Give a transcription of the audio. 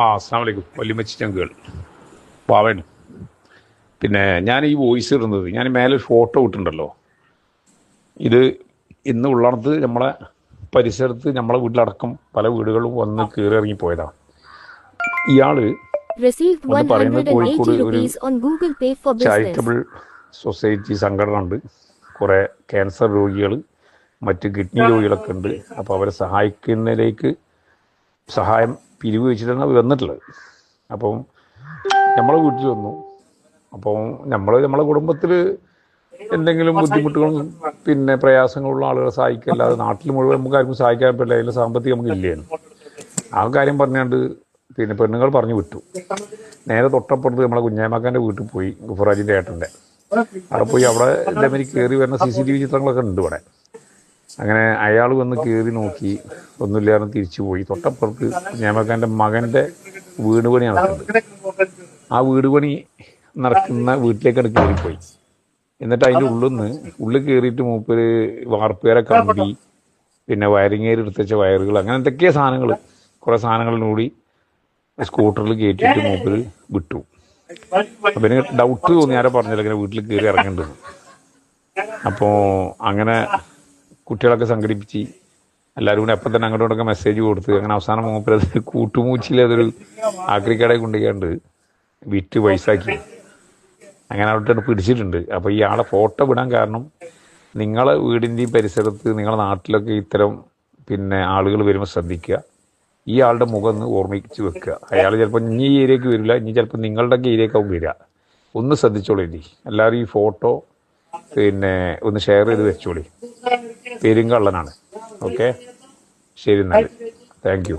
അസ്സാം വലൈക്കും വല്യമ്മച്ചി ചങ്കുകൾ പാവേണ്. പിന്നെ ഞാൻ ഈ വോയിസ് ഇടുന്നത് ഞാൻ മേലെ ഒരു ഫോട്ടോ ഇട്ടിട്ടുണ്ടല്ലോ. ഇത് ഇന്ന് ഉള്ളടത്ത് നമ്മളെ പരിസരത്ത് നമ്മളെ വീട്ടിലടക്കം പല വീടുകളും വന്ന് കയറി ഇറങ്ങി പോയതാണ്. ഇയാള് Received ഒന്ന് പറയുന്നത് 180 കോഴിക്കോട് ഒരു rupees on Google Pay for business. Charitable society സംഘടന ഉണ്ട്. കുറേ ക്യാൻസർ രോഗികൾ മറ്റ് കിഡ്നി രോഗികളൊക്കെ ഉണ്ട്. അപ്പോൾ അവരെ സഹായിക്കുന്നതിലേക്ക് സഹായം പിരിവ് വെച്ചിട്ടാണ് അവർ വന്നിട്ടുള്ളത്. അപ്പം നമ്മളെ വീട്ടിൽ വന്നു. അപ്പോൾ നമ്മളെ കുടുംബത്തിൽ എന്തെങ്കിലും ബുദ്ധിമുട്ടുകളും പിന്നെ പ്രയാസങ്ങളുള്ള ആളുകളെ സഹായിക്കുക, അല്ലാതെ നാട്ടിൽ മുഴുവൻ നമുക്ക് ആർക്കും സഹായിക്കാൻ പറ്റില്ല. അതിൽ സാമ്പത്തികം നമുക്ക് ഇല്ലേನು ആ കാര്യം പറഞ്ഞാണ്ട് പിന്നെ പെണ്ണുങ്ങൾ പറഞ്ഞു വിട്ടു. നേരെ തൊട്ടപ്പുറത്ത് നമ്മളെ കുഞ്ഞാമാക്കാൻ്റെ വീട്ടിൽ പോയി, ഗുഫറാജിൻ്റെ ഏട്ടൻ്റെ അവിടെ പോയി. അവിടെ ഇതേമാതിരി കയറി വരുന്ന CCTV ചിത്രങ്ങളൊക്കെ ഉണ്ട് ഇവിടെ. അങ്ങനെ അയാൾ വന്ന് കയറി നോക്കി, ഒന്നുമില്ലാതെ തിരിച്ചു പോയി. തൊട്ടപ്പുറത്ത് കുഞ്ഞാമാക്കാൻ്റെ മകൻ്റെ വീട് പണി നടക്കുന്നുണ്ട്. ആ വീട് പണി നടക്കുന്ന വീട്ടിലേക്കാണ് കയറിപ്പോയി. എന്നിട്ട് അതിൻ്റെ ഉള്ളിൽ കയറിയിട്ട് മൂപ്പര് വാർപ്പേരെ കമ്പി, പിന്നെ വയറിങ്ങേര് എടുത്തുവെച്ച വയറുകൾ, അങ്ങനെ എന്തൊക്കെയോ സാധനങ്ങൾ, കുറേ സാധനങ്ങളിലൂടി സ്കൂട്ടറിൽ കയറ്റിയിട്ട് മൂപ്പര് വിട്ടു. അപ്പം എനിക്ക് ഡൗട്ട് തോന്നി, ആരെ പറഞ്ഞില്ല ഇങ്ങനെ വീട്ടിൽ കയറി ഇറങ്ങേണ്ടത്. അപ്പോൾ അങ്ങനെ കുട്ടികളൊക്കെ സംഘടിപ്പിച്ച് എല്ലാവരും കൂടി അപ്പം തന്നെ അങ്ങോട്ടൊക്കെ മെസ്സേജ് കൊടുത്ത്, അങ്ങനെ അവസാനം മൂപ്പരത് കൂട്ടുമൂച്ചിൽ അതൊരു ആക്രിക്കടയിൽ കൊണ്ടുപോയാണ്ട് വിറ്റ് പൈസാക്കി. അങ്ങനെ അവിടെ പിടിച്ചിട്ടുണ്ട്. അപ്പോൾ ഈ ആളെ ഫോട്ടോ വിടാൻ കാരണം, നിങ്ങളെ വീടിൻ്റെയും പരിസരത്ത് നിങ്ങളുടെ നാട്ടിലൊക്കെ ഇത്തരം പിന്നെ ആളുകൾ വരുമ്പോൾ ശ്രദ്ധിക്കുക. ഈ ആളുടെ മുഖം ഒന്ന് ഓർമ്മിച്ച് വെക്കുക. അയാൾ ചിലപ്പോൾ ഇനി ഈ ഏരിയക്ക് വരില്ല, ഇനി ചിലപ്പോൾ നിങ്ങളുടെയൊക്കെ ഏരിയക്കാവും വരിക. ഒന്ന് ശ്രദ്ധിച്ചോളൂ. ഇനി എല്ലാവരും ഈ ഫോട്ടോ പിന്നെ ഒന്ന് ഷെയർ ചെയ്ത് വെച്ചോളി. പെരുങ്കള്ളനാണ്. ഓക്കെ, ശരി, എന്നാൽ താങ്ക് യു.